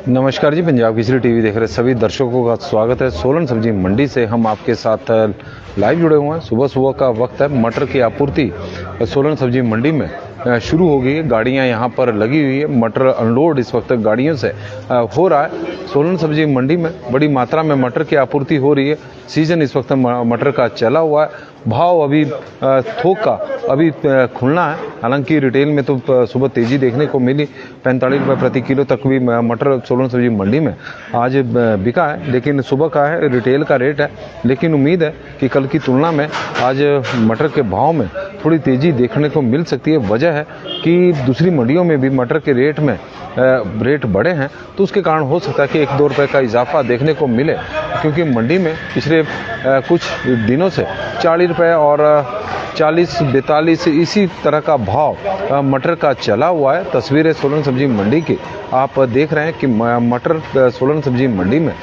नमस्कार जी, पंजाब केसरी टीवी देख रहे सभी दर्शकों का स्वागत है। सोलन सब्जी मंडी से हम आपके साथ लाइव जुड़े हुए हैं। सुबह सुबह का वक्त है। मटर की आपूर्ति सोलन सब्जी मंडी में शुरू हो गई है। गाड़ियां यहां पर लगी हुई है। मटर अनलोड इस वक्त गाड़ियों से हो रहा है। सोलन सब्जी मंडी में बड़ी मात्रा में मटर की आपूर्ति हो रही है। सीजन इस वक्त मटर का चला हुआ है। भाव अभी थोक का अभी खुलना है। हालांकि रिटेल में तो सुबह तेजी देखने को मिली। 45 रुपये प्रति किलो तक भी मटर सोलन सब्जी मंडी में आज बिका है, लेकिन सुबह का है, रिटेल का रेट है। लेकिन उम्मीद है कि कल की तुलना में आज मटर के भाव में थोड़ी तेजी देखने को मिल सकती है। वजह है कि दूसरी मंडियों में भी मटर के रेट बढ़े हैं, तो उसके कारण हो सकता है कि 1-2 रुपये का इजाफा देखने को मिले, क्योंकि मंडी में पिछले कुछ दिनों से 40 रुपये और 40-42 इसी तरह का भाव मटर का चला हुआ है। तस्वीरें सोलन सब्जी मंडी की आप देख रहे हैं कि मटर सोलन सब्जी मंडी में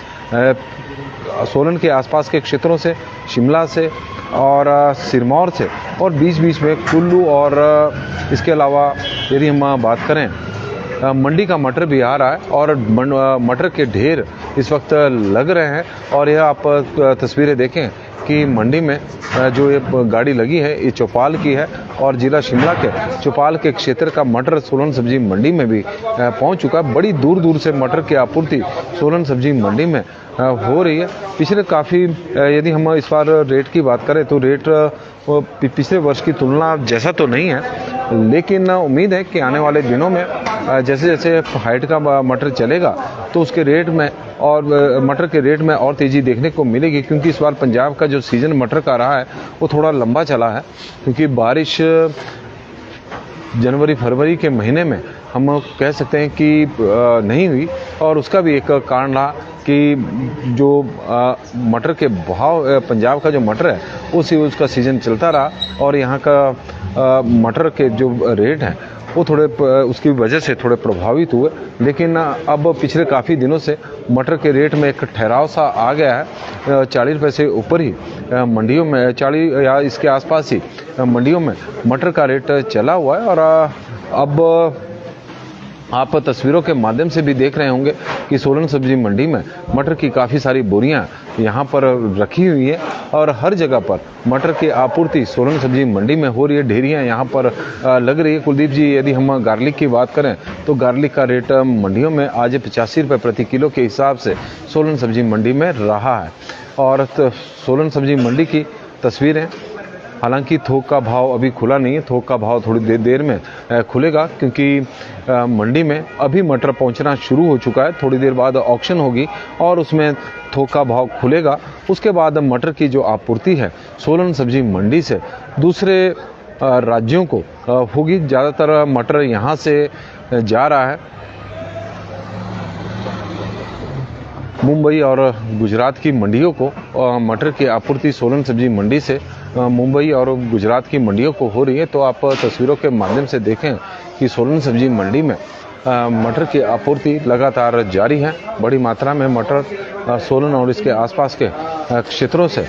सोलन के आसपास के क्षेत्रों से, शिमला से और सिरमौर से और बीच बीच में कुल्लू और इसके अलावा यदि हम बात करें मंडी का मटर भी आ रहा है और मटर के ढेर इस वक्त लग रहे हैं। और यह आप तस्वीरें देखें कि मंडी में जो ये गाड़ी लगी है ये चौपाल की है और जिला शिमला के चौपाल के क्षेत्र का मटर सोलन सब्जी मंडी में भी पहुंच चुका है। बड़ी दूर दूर से मटर की आपूर्ति सोलन सब्जी मंडी में हो रही है। पिछले काफ़ी यदि हम इस बार रेट की बात करें तो रेट पिछले वर्ष की तुलना जैसा तो नहीं है, लेकिन उम्मीद है कि आने वाले दिनों में जैसे जैसे हाइट का मटर चलेगा तो उसके रेट में और मटर के रेट में और तेज़ी देखने को मिलेगी, क्योंकि इस बार पंजाब का जो सीज़न मटर का रहा है वो थोड़ा लंबा चला है। क्योंकि बारिश जनवरी फरवरी के महीने में हम कह सकते हैं कि नहीं हुई, और उसका भी एक कारण रहा कि जो मटर के भाव, पंजाब का जो मटर है उसी उसका सीज़न चलता रहा और यहाँ का मटर के जो रेट हैं वो थोड़े उसकी वजह से थोड़े प्रभावित हुए। लेकिन अब पिछले काफ़ी दिनों से मटर के रेट में एक ठहराव सा आ गया है। 40 रुपये से ऊपर ही मंडियों में, 40 या इसके आसपास ही मंडियों में मटर का रेट चला हुआ है। और अब आप तस्वीरों के माध्यम से भी देख रहे होंगे कि सोलन सब्जी मंडी में मटर की काफ़ी सारी बोरियां यहाँ पर रखी हुई है और हर जगह पर मटर की आपूर्ति सोलन सब्जी मंडी में हो रही है। ढेरियाँ यहाँ पर लग रही है। कुलदीप जी, यदि हम गार्लिक की बात करें तो गार्लिक का रेट मंडियों में आज 85 रुपये प्रति किलो के हिसाब से सोलन सब्जी मंडी में रहा है। और सोलन सब्जी मंडी की तस्वीरें, हालांकि थोक का भाव अभी खुला नहीं है। थोक का भाव थोड़ी देर में खुलेगा, क्योंकि मंडी में अभी मटर पहुंचना शुरू हो चुका है। थोड़ी देर बाद ऑक्शन होगी और उसमें थोक का भाव खुलेगा। उसके बाद मटर की जो आपूर्ति है सोलन सब्जी मंडी से दूसरे राज्यों को होगी। ज़्यादातर मटर यहाँ से जा रहा है मुंबई और गुजरात की मंडियों को। मटर की आपूर्ति सोलन सब्जी मंडी से मुंबई और गुजरात की मंडियों को हो रही है। तो आप तस्वीरों के माध्यम से देखें कि सोलन सब्जी मंडी में मटर की आपूर्ति लगातार जारी है। बड़ी मात्रा में मटर सोलन और इसके आसपास के क्षेत्रों से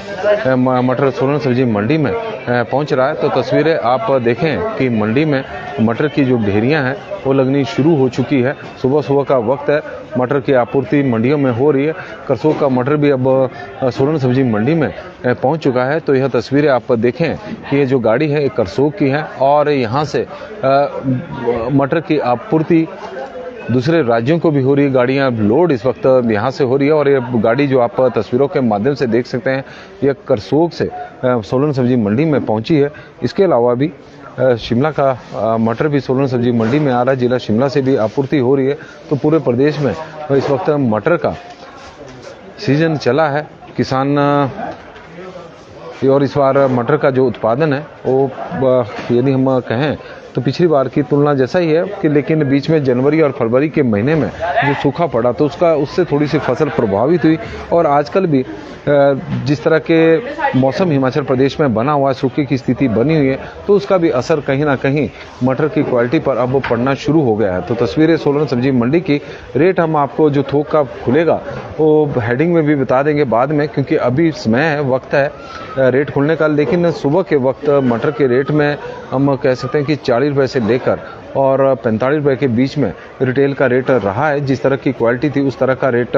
मटर सोलन सब्जी मंडी में पहुंच रहा है। तो तस्वीरें आप देखें कि मंडी में मटर की जो ढेरियां हैं वो लगनी शुरू हो चुकी है। सुबह सुबह का वक्त है। मटर की आपूर्ति मंडियों में हो रही है। करसोग का मटर भी अब सोलन सब्जी मंडी में पहुंच चुका है। तो यह तस्वीरें आप देखें कि ये जो गाड़ी है एक करसोग की है और यहाँ से मटर की आपूर्ति दूसरे राज्यों को भी हो रही है। गाड़ियां लोड इस वक्त यहाँ से हो रही है और ये गाड़ी जो आप तस्वीरों के माध्यम से देख सकते हैं ये करसोग से सोलन सब्जी मंडी में पहुंची है। इसके अलावा भी शिमला का मटर भी सोलन सब्जी मंडी में आ रहा है। जिला शिमला से भी आपूर्ति हो रही है। तो पूरे प्रदेश में इस वक्त मटर का सीजन चला है। किसान और इस बार मटर का जो उत्पादन है वो यदि हम कहें तो पिछली बार की तुलना जैसा ही है कि, लेकिन बीच में जनवरी और फरवरी के महीने में जो सूखा पड़ा तो उससे थोड़ी सी फसल प्रभावित हुई। और आजकल भी जिस तरह के मौसम हिमाचल प्रदेश में बना हुआ है, सूखे की स्थिति बनी हुई है, तो उसका भी असर कहीं ना कहीं मटर की क्वालिटी पर अब पड़ना शुरू हो गया है। तो तस्वीरें सोलन सब्जी मंडी की, रेट हम आपको जो थोक का खुलेगा वो हेडिंग में भी बता देंगे बाद में, क्योंकि अभी समय है, वक्त है रेट खुलने का। लेकिन सुबह के वक्त मटर के रेट में हम कह सकते हैं कि 40 रुपये से लेकर और 45 रुपये के बीच में रिटेल का रेट रहा है। जिस तरह की क्वालिटी थी उस तरह का रेट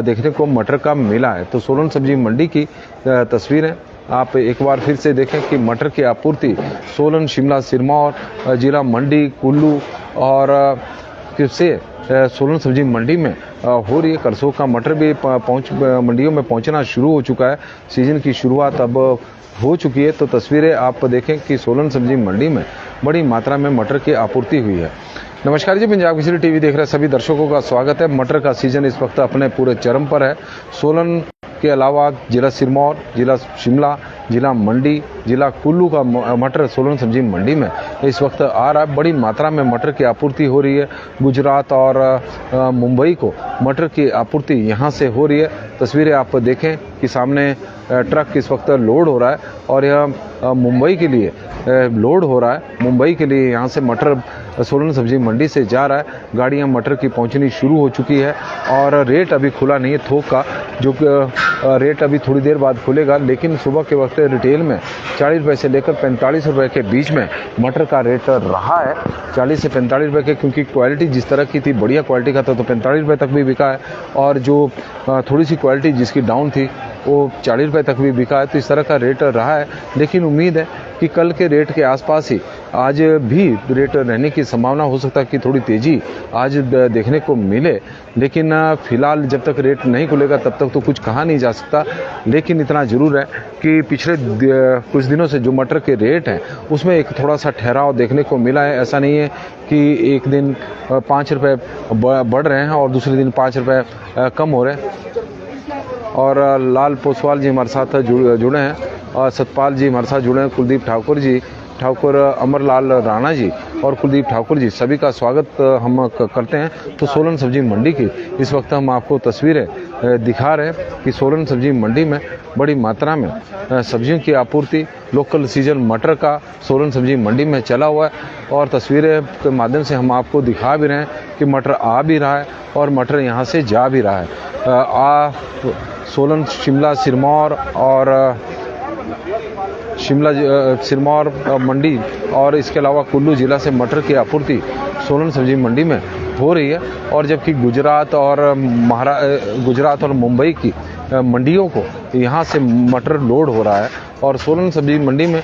देखने को मटर का मिला है। तो सोलन सब्जी मंडी की तस्वीरें आप एक बार फिर से देखें कि मटर की आपूर्ति सोलन, शिमला, सिरमौर जिला मंडी, कुल्लू और से सोलन सब्जी मंडी में हो रही है। करसोग का मटर भी मंडियों में पहुंचना शुरू हो चुका है। सीजन की शुरुआत अब हो चुकी है। तो तस्वीरें आप देखें कि सोलन सब्जी मंडी में बड़ी मात्रा में मटर की आपूर्ति हुई है। नमस्कार जी, पंजाब केसरी टीवी देख रहे सभी दर्शकों का स्वागत है। मटर का सीजन इस वक्त अपने पूरे चरम पर है। सोलन के अलावा जिला सिरमौर, जिला शिमला, जिला मंडी, जिला कुल्लू का मटर सोलन सब्जी मंडी में इस वक्त आ रहा है। बड़ी मात्रा में मटर की आपूर्ति हो रही है। गुजरात और मुंबई को मटर की आपूर्ति यहां से हो रही है। तस्वीरें आप देखें कि सामने ट्रक इस वक्त लोड हो रहा है और यह मुंबई के लिए लोड हो रहा है। मुंबई के लिए यहाँ से मटर सोलन सब्जी मंडी से जा रहा है। गाड़ियाँ मटर की पहुँचनी शुरू हो चुकी है और रेट अभी खुला नहीं है थोक का, जो रेट अभी थोड़ी देर बाद खुलेगा। लेकिन सुबह के वक्त रिटेल में 40 रुपये से लेकर 45 रुपये के बीच में मटर का रेट रहा है। 40 से 45 रुपये के, क्योंकि क्वालिटी जिस तरह की थी, बढ़िया क्वालिटी का था तो 45 रुपये तक भी बिका है, और जो थोड़ी सी क्वालिटी जिसकी डाउन थी वो 40 रुपये तक भी बिका है। तो इस तरह का रेट रहा है। लेकिन उम्मीद है कि कल के रेट के आसपास ही आज भी रेट रहने की संभावना हो सकता है कि थोड़ी तेजी आज देखने को मिले। लेकिन फिलहाल जब तक रेट नहीं खुलेगा तब तक तो कुछ कहा नहीं जा सकता। लेकिन इतना जरूर है कि पिछले कुछ दिनों से जो मटर के रेट हैं उसमें एक थोड़ा सा ठहराव देखने को मिला है। ऐसा नहीं है कि एक दिन 5 रुपये बढ़ रहे हैं और दूसरे दिन 5 रुपये कम हो रहे हैं। और लाल पोसवाल जी हमारे साथ जुड़े हैं और सतपाल जी हमारे साथ जुड़े हैं, कुलदीप ठाकुर जी, ठाकुर अमरलाल राणा जी और कुलदीप ठाकुर जी, सभी का स्वागत हम करते हैं। तो सोलन सब्जी मंडी की इस वक्त हम आपको तस्वीरें दिखा रहे हैं कि सोलन सब्जी मंडी में बड़ी मात्रा में सब्जियों की आपूर्ति, लोकल सीजन मटर का सोलन सब्जी मंडी में चला हुआ है। और तस्वीरें के माध्यम से हम आपको दिखा भी रहे हैं कि मटर आ भी रहा है और मटर यहाँ से जा भी रहा है। सोलन, शिमला, सिरमौर और सिरमौर मंडी और इसके अलावा कुल्लू जिला से मटर की आपूर्ति सोलन सब्जी मंडी में हो रही है। और जबकि गुजरात और मुंबई की मंडियों को यहाँ से मटर लोड हो रहा है। और सोलन सब्जी मंडी में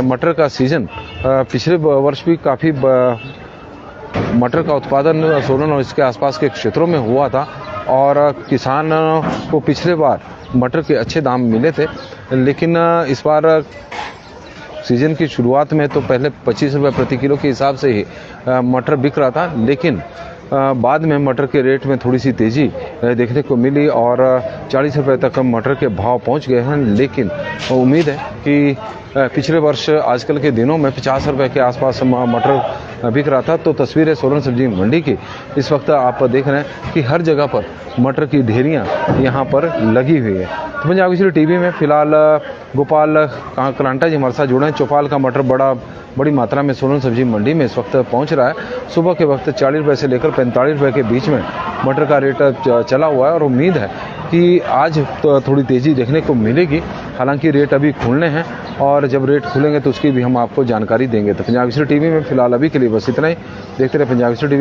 मटर का सीजन पिछले वर्ष भी काफ़ी मटर का उत्पादन सोलन और इसके आसपास के क्षेत्रों में हुआ था और किसान को पिछले बार मटर के अच्छे दाम मिले थे। लेकिन इस बार सीजन की शुरुआत में तो पहले 25 रुपये प्रति किलो के हिसाब से ही मटर बिक रहा था। लेकिन बाद में मटर के रेट में थोड़ी सी तेज़ी देखने को मिली और 40 रुपये तक मटर के भाव पहुंच गए हैं। लेकिन उम्मीद है कि पिछले वर्ष आजकल के दिनों में 50 रुपये के आसपास मटर बिक रहा था। तो तस्वीरें सोलन सब्जी मंडी की इस वक्त आप देख रहे हैं कि हर जगह पर मटर की ढेरियाँ यहाँ पर लगी हुई है। तो पंजाब केसरी टीवी में फिलहाल गोपाल कलांटा जी हमारे साथ जुड़े हैं। चौपाल का मटर बड़ी मात्रा में सोलन सब्जी मंडी में इस वक्त पहुंच रहा है। सुबह के वक्त 40 रुपये से लेकर 45 रुपये के बीच में मटर का रेट चला हुआ है और उम्मीद है कि आज तो थोड़ी तेज़ी देखने को मिलेगी। हालांकि रेट अभी खुलने हैं और जब रेट खुलेंगे तो उसकी भी हम आपको जानकारी देंगे। तो पंजाब केसरी टीवी में फिलहाल अभी के लिए बस इतना ही। देखते रहे पंजाब केसरी टीवी।